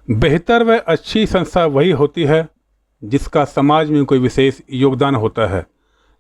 बेहतर व अच्छी संस्था वही होती है जिसका समाज में कोई विशेष योगदान होता है,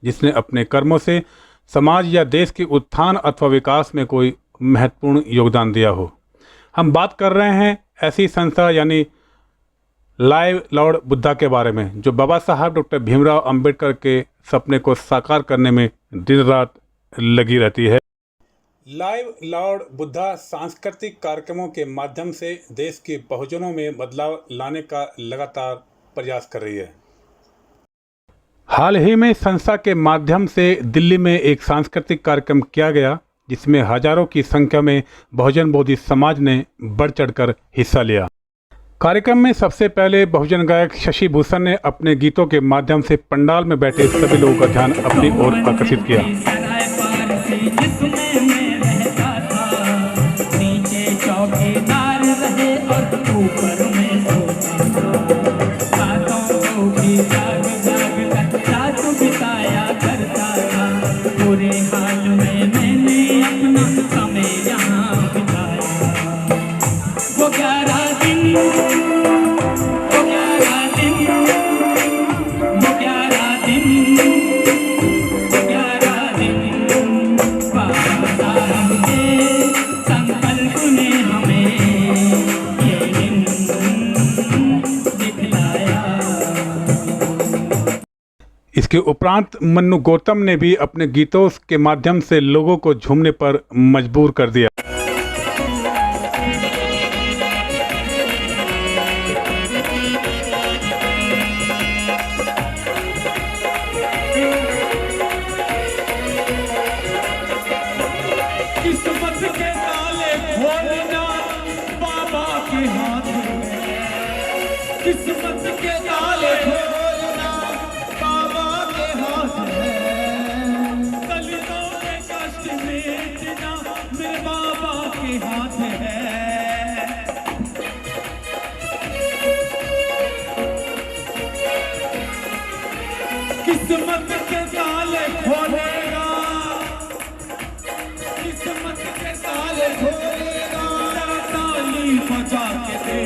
जिसने अपने कर्मों से समाज या देश के उत्थान अथवा विकास में कोई महत्वपूर्ण योगदान दिया हो। हम बात कर रहे हैं ऐसी संस्था यानी लाइव लॉर्ड बुद्धा के बारे में, जो बाबा साहब डॉक्टर भीमराव अंबेडकर के सपने को साकार करने में दिन रात लगी रहती है। लाइव लॉर्ड बुद्धा सांस्कृतिक कार्यक्रमों के माध्यम से देश के बहुजनों में बदलाव लाने का लगातार प्रयास कर रही है। हाल ही में संस्था के माध्यम से दिल्ली में एक सांस्कृतिक कार्यक्रम किया गया, जिसमें हजारों की संख्या में बहुजन बोधि समाज ने बढ़ चढ़कर हिस्सा लिया। कार्यक्रम में सबसे पहले बहुजन गायक शशि भूषण ने अपने गीतों के माध्यम से पंडाल में बैठे सभी लोगों का ध्यान अपनी ओर आकर्षित किया। इसके उपरांत मन्नू गौतम ने भी अपने गीतों के माध्यम से लोगों को झूमने पर मजबूर कर दिया। किस्मत के ताले खोलना बाबा के हाथ में, किस्मत के ताले खोलना बाबा के हाथ में, दलितों के कष्ट मिटना मेरे बाबा के हाथ है। किस्मत के ताले खोलेगा, किस्मत के ताले खोलेगा, ताली बजा के दे,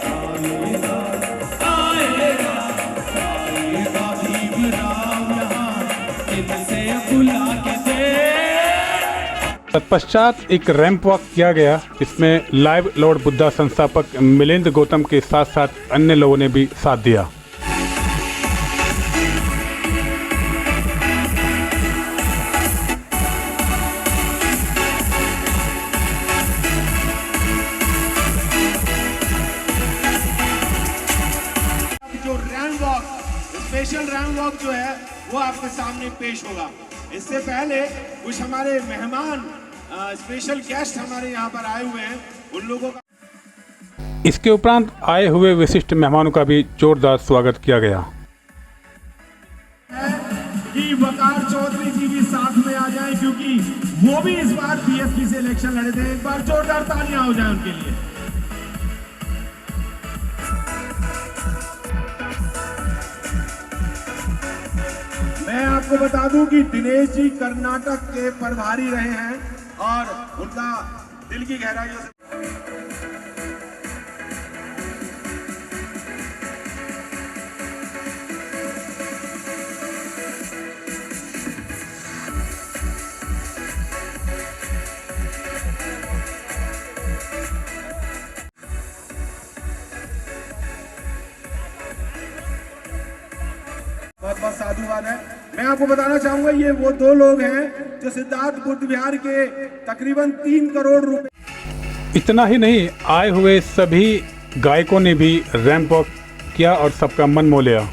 आएगा आएगा आएगा भीमराव यहाँ दिल से बुला के दे। तत्पश्चात एक रैंप वॉक किया गया, जिसमें लाइव लॉर्ड बुद्धा संस्थापक मिलिंद गौतम के साथ साथ अन्य लोगों ने भी साथ दिया। स्पेशल रैंप वॉक जो है वो आपके सामने पेश होगा। इससे पहले कुछ हमारे मेहमान स्पेशल गेस्ट हमारे यहाँ पर आए हुए हैं, उन लोगों का इसके उपरांत आए हुए विशिष्ट मेहमानों का भी जोरदार स्वागत किया गया। कि वकार चौधरी जी भी साथ में आ जाएं, क्योंकि वो भी इस बार बीएसपी से इलेक्शन लड़े थे। एक बार जोरदार तालियां हो जाए उनके लिए। मैं आपको बता दूं कि दिनेश जी कर्नाटक के प्रभारी रहे हैं और उनका दिल की गहराइयों से बहुत बहुत साधुवाद है। मैं आपको बताना चाहूंगा, ये वो दो लोग हैं जो सिद्धार्थ बुद्ध विहार के तकरीबन 3 करोड़ रुपए। इतना ही नहीं, आए हुए सभी गायकों ने भी रैंप वॉक किया और सबका मन मोह लिया।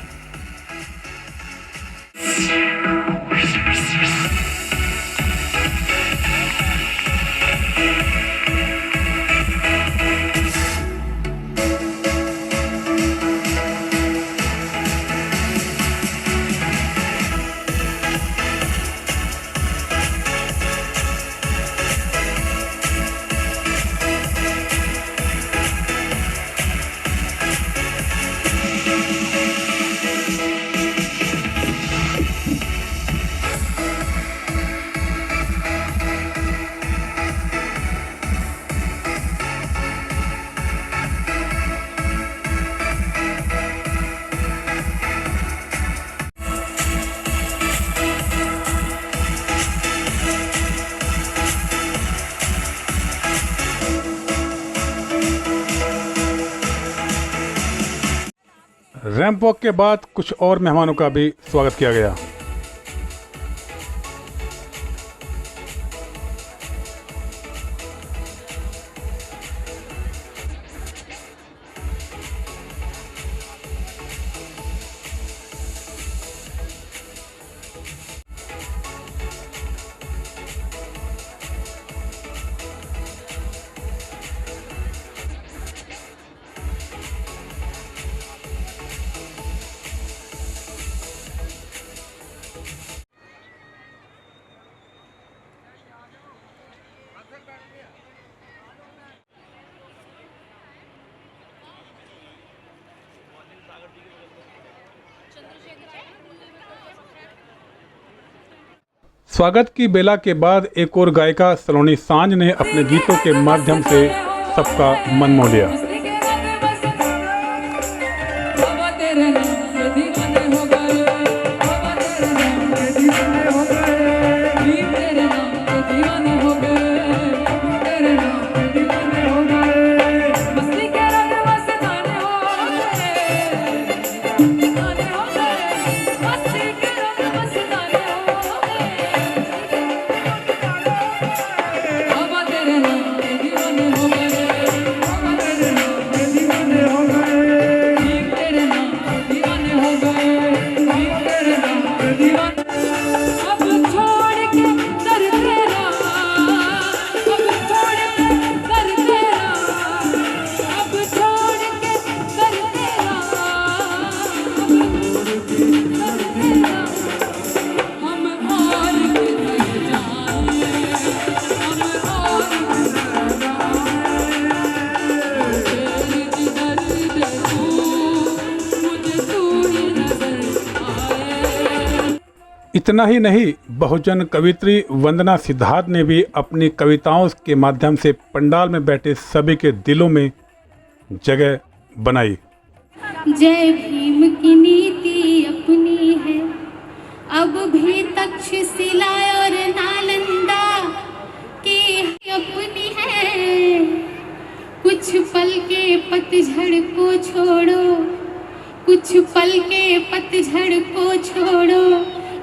रैंप वॉक के बाद कुछ और मेहमानों का भी स्वागत किया गया। स्वागत की बेला के बाद एक और गायिका सलोनी सांझ ने अपने गीतों के माध्यम से सबका मन मोह लिया। इतना ही नहीं, बहुजन कवित्री वंदना सिद्धार्थ ने भी अपनी कविताओं के माध्यम से पंडाल में बैठे सभी के दिलों में जगह बनाई। जय भीम की नीति अपनी है, अब भी तक्षशिला और नालंदा की अपनी है। कुछ पल के पतझड़ को छोड़ो, कुछ पल के पतझड़ को छोड़ो,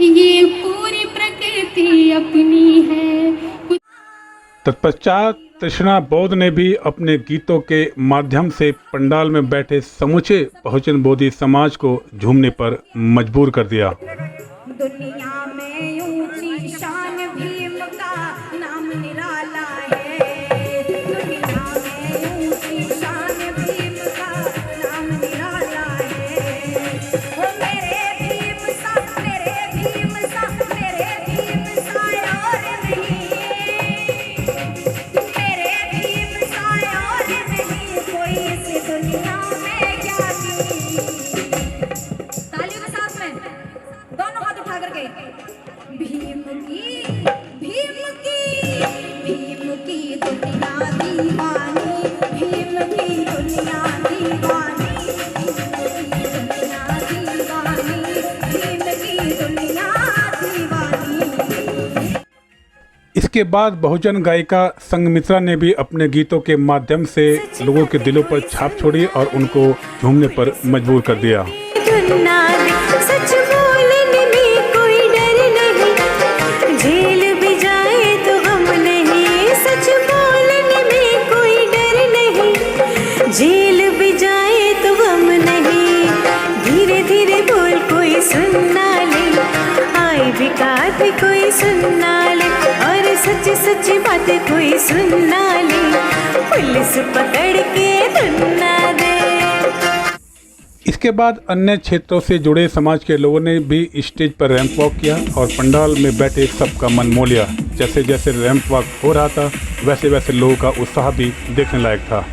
ये पूरी प्रकृति अपनी है। तत्पश्चात तृष्णा बौद्ध ने भी अपने गीतों के माध्यम से पंडाल में बैठे समूचे बहुजन बोधि समाज को झूमने पर मजबूर कर दिया। दुनिया में ऊंची शान भीम का नाम निराला है। दुनिया में ऊंची शान भीम का नाम निराला है। वो मेरे भीम सा, मेरे भीम सा, मेरे भीम सा और नहीं, मेरे भीम सा और नहीं कोई इस दुनिया में ज्ञानी। तालियों के साथ में दोनों हाथ उठा करके भीम की, भीम की, भीम की दुनिया दीवानी, भीम की दुनिया दीवानी, भीम की दुनिया दीवानी। इसके बाद बहुजन गायिका संगमित्रा ने भी अपने गीतों के माध्यम से लोगों के दिलों पर छाप छोड़ी और उनको झूमने पर मजबूर कर दिया। सच बोलने में कोई डर नहीं, जेल भी जाए तो हम नहीं। सच बोलने में कोई डर नहीं, जेल भी जाए तो हम नहीं। धीरे धीरे बोल कोई सुनना ले, आई भी बात कोई सुनना ले, और सच्ची सच्ची बात कोई सुनना ले, पुलिस पकड़ के धुन्ना दे। इसके बाद अन्य क्षेत्रों से जुड़े समाज के लोगों ने भी स्टेज पर रैंप वॉक किया और पंडाल में बैठे सबका मन मोह लिया। जैसे जैसे रैंप वॉक हो रहा था वैसे वैसे लोगों का उत्साह भी देखने लायक था।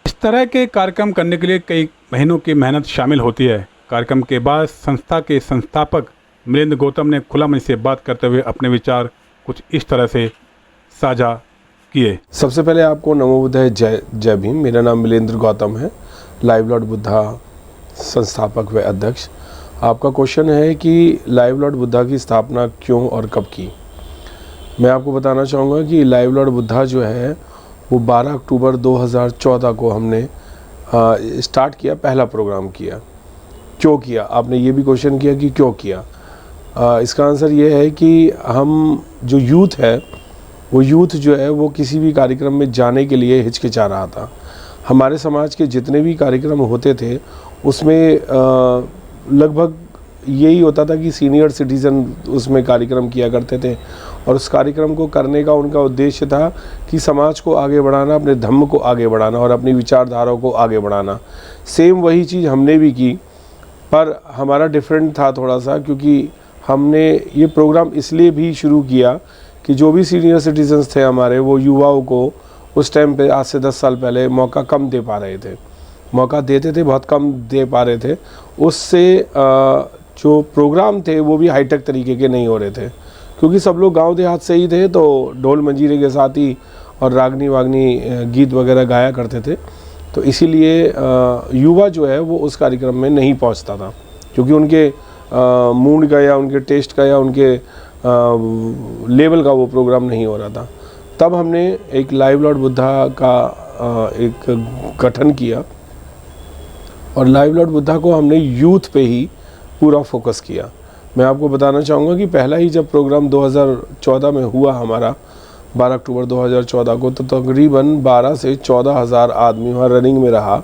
इस तरह के कार्यक्रम करने के लिए कई महीनों की मेहनत शामिल होती है। कार्यक्रम के बाद संस्था के संस्थापक मिलिंद गौतम ने खुला मन से बात करते हुए अपने विचार कुछ इस तरह से साझा किए। सबसे पहले आपको नमो बुद्धाय जय भीम। मेरा नाम मिलिंद गौतम है, लाइव लॉर्ड बुद्धा संस्थापक व अध्यक्ष। आपका क्वेश्चन है कि लाइव लॉर्ड बुद्धा की स्थापना क्यों और कब की। मैं आपको बताना चाहूँगा कि लाइव लॉर्ड बुद्धा जो है वो 12 अक्टूबर 2014 को हमने स्टार्ट किया, पहला प्रोग्राम किया। क्यों किया, आपने ये भी क्वेश्चन किया कि क्यों किया। इसका आंसर ये है कि हम जो यूथ है वो यूथ जो है वो किसी भी कार्यक्रम में जाने के लिए हिचकिचा रहा था। हमारे समाज के जितने भी कार्यक्रम होते थे उसमें लगभग यही होता था कि सीनियर सिटीज़न उसमें कार्यक्रम किया करते थे और उस कार्यक्रम को करने का उनका उद्देश्य था कि समाज को आगे बढ़ाना, अपने धर्म को आगे बढ़ाना और अपनी विचारधाराओं को आगे बढ़ाना। सेम वही चीज़ हमने भी की, पर हमारा डिफरेंट था थोड़ा सा, क्योंकि हमने ये प्रोग्राम इसलिए भी शुरू किया कि जो भी सीनियर सिटीजन्स थे हमारे, वो युवाओं को उस टाइम पे आज से 10 साल पहले मौका कम दे पा रहे थे, मौका देते थे बहुत कम दे पा रहे थे। उससे जो प्रोग्राम थे वो भी हाईटेक तरीके के नहीं हो रहे थे, क्योंकि सब लोग गांव देहात से ही थे, तो ढोल मंजीरे के साथ ही और रागनी वागनी गीत वगैरह गाया करते थे। तो इसीलिए युवा जो है वो उस कार्यक्रम में नहीं पहुंचता था, क्योंकि उनके मूड का या उनके टेस्ट का या उनके लेवल का वो प्रोग्राम नहीं हो रहा था। तब हमने एक लाइव लॉर्ड बुद्धा का एक गठन किया और लाइव लॉर्ड बुद्धा को हमने यूथ पे ही पूरा फोकस किया। मैं आपको बताना चाहूँगा कि पहला ही जब प्रोग्राम 2014 में हुआ हमारा, 12 अक्टूबर 2014 को, तो तकरीबन 12 से 14 हज़ार आदमी वहाँ रनिंग में रहा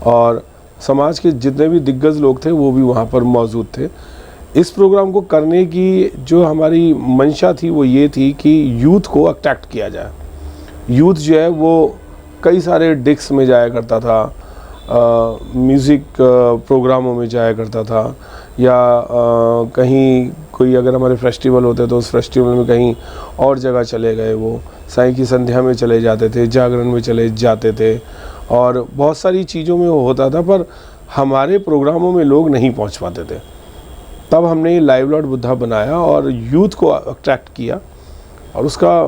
और समाज के जितने भी दिग्गज लोग थे वो भी वहाँ पर मौजूद थे। इस प्रोग्राम को करने की जो हमारी मंशा थी वो ये थी कि यूथ को अट्रैक्ट किया जाए। यूथ जो है वो कई सारे डिस्क में जाया करता था, म्यूज़िक प्रोग्रामों में जाया करता था, या कहीं कोई अगर हमारे फेस्टिवल होते तो उस फेस्टिवल में कहीं और जगह चले गए, वो साईं की संध्या में चले जाते थे, जागरण में चले जाते थे और बहुत सारी चीज़ों में वो होता था, पर हमारे प्रोग्रामों में लोग नहीं पहुंच पाते थे। तब हमने लाइव लॉर्ड बुद्धा बनाया और यूथ को अट्रैक्ट किया और उसका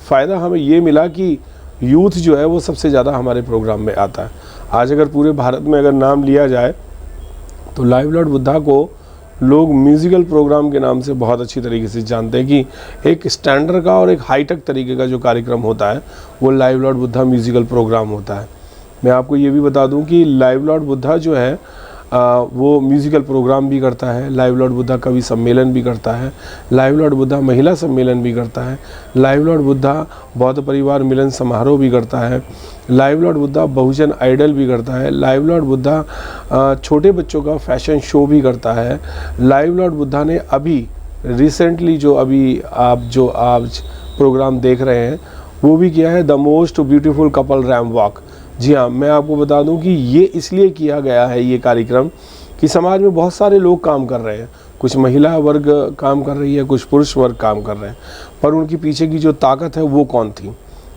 फ़ायदा हमें ये मिला कि यूथ जो है वो सबसे ज़्यादा हमारे प्रोग्राम में आता है। आज अगर पूरे भारत में अगर नाम लिया जाए तो लाइव लॉर्ड बुद्धा को लोग म्यूज़िकल प्रोग्राम के नाम से बहुत अच्छी तरीके से जानते हैं कि एक स्टैंडर्ड का और एक हाईटेक तरीके का जो कार्यक्रम होता है वो live Lord Buddha musical programme होता है। मैं आपको ये भी बता दूं कि लाइव लॉर्ड बुद्धा जो है वो म्यूज़िकल प्रोग्राम भी करता है, लाइव लॉर्ड बुद्धा कवि सम्मेलन भी करता है, लाइव लॉर्ड बुद्धा महिला सम्मेलन भी करता है, लाइव लॉर्ड बुद्धा बौद्ध परिवार मिलन समारोह भी करता है, लाइव लॉर्ड बुद्धा बहुजन आइडल भी करता है, लाइव लॉर्ड बुद्धा छोटे बच्चों का फैशन शो भी करता है। लाइव लॉर्ड बुद्धा ने अभी रिसेंटली जो अभी आप आज प्रोग्राम देख रहे हैं वो भी किया है, the most beautiful couple ramp walk. जी हाँ, मैं आपको बता दूं कि ये इसलिए किया गया है ये कार्यक्रम कि समाज में बहुत सारे लोग काम कर रहे हैं, कुछ महिला वर्ग काम कर रही है, कुछ पुरुष वर्ग काम कर रहे हैं, पर उनके पीछे की जो ताकत है वो कौन थी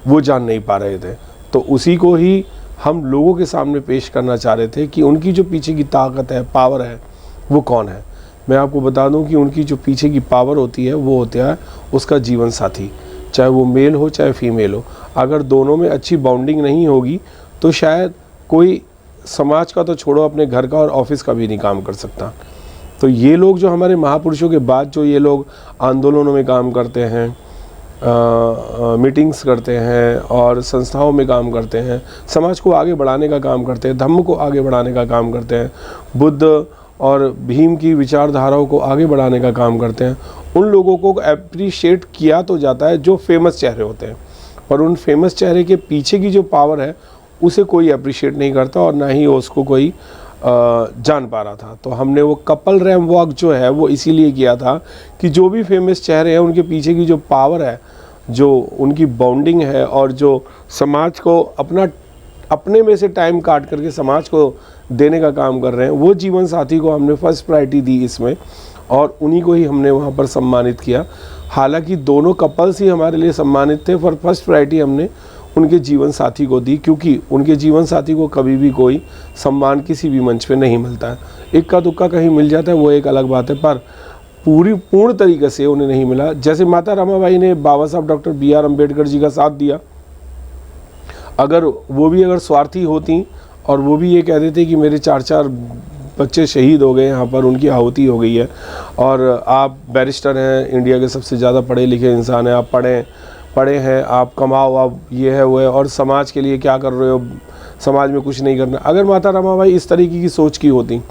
वो जान नहीं पा रहे थे। तो उसी को ही हम लोगों के सामने पेश करना चाह रहे थे कि उनकी जो पीछे की ताकत है, पावर है, वो कौन है। मैं आपको बता दूं कि उनकी जो पीछे की पावर होती है वो होता है उसका जीवन साथी, चाहे वो मेल हो चाहे फीमेल हो। अगर दोनों में अच्छी बॉन्डिंग नहीं होगी तो शायद कोई समाज का तो छोड़ो, अपने घर का और ऑफिस का भी नहीं काम कर सकता। तो ये लोग जो हमारे महापुरुषों के बाद जो ये लोग आंदोलनों में काम करते हैं, मीटिंग्स करते हैं और संस्थाओं में काम करते हैं, समाज को आगे बढ़ाने का काम करते हैं, धर्म को आगे बढ़ाने का काम करते हैं, बुद्ध और भीम की विचारधाराओं को आगे बढ़ाने का काम करते हैं, उन लोगों को अप्रिशिएट किया तो जाता है जो फेमस चेहरे होते हैं, पर उन फेमस चेहरे के पीछे की जो पावर है उसे कोई अप्रिशिएट नहीं करता और ना ही उसको कोई जान पा रहा था। तो हमने वो कपल रैम्प वॉक जो है वो इसीलिए किया था कि जो भी फेमस चेहरे हैं उनके पीछे की जो पावर है, जो उनकी बॉन्डिंग है और जो समाज को अपने में से टाइम काट करके समाज को देने का काम कर रहे हैं, वो जीवन साथी को हमने फर्स्ट प्रायोरिटी दी इसमें और उन्हीं को ही हमने वहाँ पर सम्मानित किया। हालांकि दोनों कपल्स ही हमारे लिए सम्मानित थे, पर फर्स्ट प्रायोरिटी हमने उनके जीवन साथी को दी, क्योंकि उनके जीवन साथी को कभी भी कोई सम्मान किसी भी मंच पे नहीं मिलता है। इक्का दुक्का कहीं मिल जाता है वो एक अलग बात है, पर पूर्ण तरीके से उन्हें नहीं मिला। जैसे माता रमाबाई ने बाबा साहब डॉक्टर BR अम्बेडकर जी का साथ दिया, अगर वो भी अगर स्वार्थी होती और वो भी ये कह देते कि मेरे 4 बच्चे शहीद हो गए, यहाँ पर उनकी आहुति हो गई है और आप बैरिस्टर हैं, इंडिया के सबसे ज़्यादा पढ़े लिखे इंसान हैं, आप पढ़े हैं, आप कमाओ, आप ये है वो है और समाज के लिए क्या कर रहे हो, समाज में कुछ नहीं करना। अगर माता रमाबाई इस तरीके की सोच की होती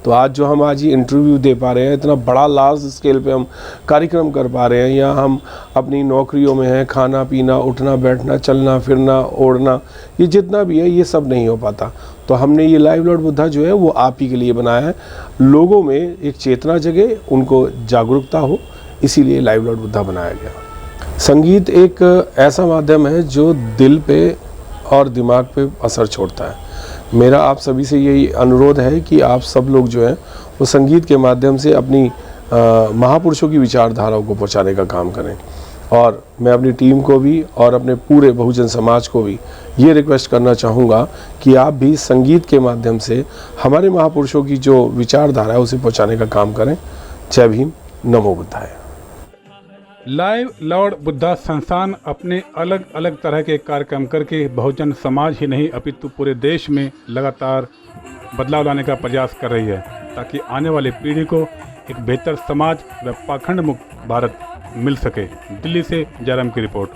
तो आज ये इंटरव्यू दे पा रहे हैं, इतना बड़ा लार्ज स्केल पे हम कार्यक्रम कर पा रहे हैं, या हम अपनी नौकरियों में हैं, खाना पीना, उठना बैठना, चलना फिरना, ओढ़ना, ये जितना भी है ये सब नहीं हो पाता। तो हमने ये लाइव लॉर्ड बुद्धा जो है वो आप ही के लिए बनाया है, लोगों में एक चेतना जगे, उनको जागरूकता हो, इसीलिए लाइव लॉर्ड बुद्धा बनाया गया। संगीत एक ऐसा माध्यम है जो दिल पे और दिमाग पे असर छोड़ता है। मेरा आप सभी से यही अनुरोध है कि आप सब लोग जो हैं वो संगीत के माध्यम से अपनी महापुरुषों की विचारधाराओं को पहुंचाने का काम करें। और मैं अपनी टीम को भी और अपने पूरे बहुजन समाज को भी ये रिक्वेस्ट करना चाहूँगा कि आप भी संगीत के माध्यम से हमारे महापुरुषों की जो विचारधारा है उसे पहुंचाने का काम करें। जय भीम, नमो बुद्धाय। लाइव लॉर्ड बुद्धा संस्थान अपने अलग अलग तरह के कार्यक्रम करके बहुजन समाज ही नहीं अपितु पूरे देश में लगातार बदलाव लाने का प्रयास कर रही है, ताकि आने वाली पीढ़ी को एक बेहतर समाज व पाखंड मुक्त भारत मिल सके। दिल्ली से जयराम की रिपोर्ट।